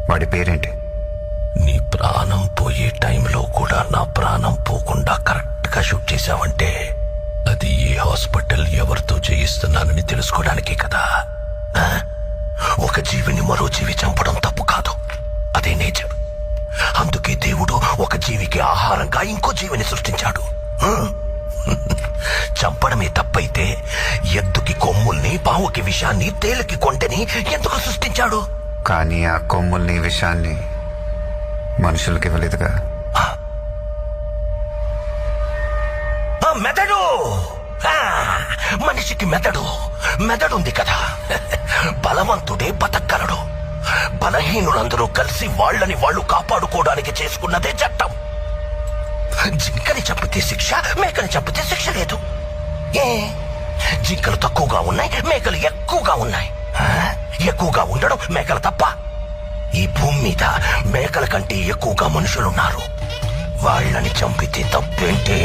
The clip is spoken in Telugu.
వాడి పేరేంటి? నీ ప్రాణం పోయే టైంలో కూడా నా ప్రాణం పోకుండా కరెక్ట్ గా షూట్ చేశావంటే అది ఏ హాస్పిటల్ ఎవరితో చేయిస్తున్నానని తెలుసుకోవడానికే కదా. ఒక జీవిని మరో జీవి చంపడం తప్పు కాదు, అదే నేచర్. అందుకే దేవుడు ఒక జీవికి ఆహారంగా ఇంకో జీవిని సృష్టించాడు. చంపడమే తప్పైతే ఎద్దుకి కొమ్ముల్ని, పావుకి విషాన్ని, తేలికి కొంటని ఎందుకు సృష్టించాడు? కానీ ఆ కొమ్ముల్ని, విషాన్ని మనుషులకి ఇవ్వలేదుగా. మెదడు, మనిషికి మెదడుంది కదా. బలవంతుడే బతకగలడు. బలహీనులందరూ కలిసి వాళ్ళని వాళ్ళు కాపాడుకోవడానికి చేసుకున్నదే చట్టం. జింకని చంపితే శిక్ష, మేకని చంపితే శిక్ష లేదు. ఏ జింకలు తక్కువగా ఉన్నాయి, మేకలు ఎక్కువగా ఉన్నాయి. ఎక్కువగా ఉండడం మేకలు తప్ప? ఈ భూమి మీద మేకల కంటే ఎక్కువగా మనుషులున్నారు. వాళ్ళని చంపితే తప్పేంటి?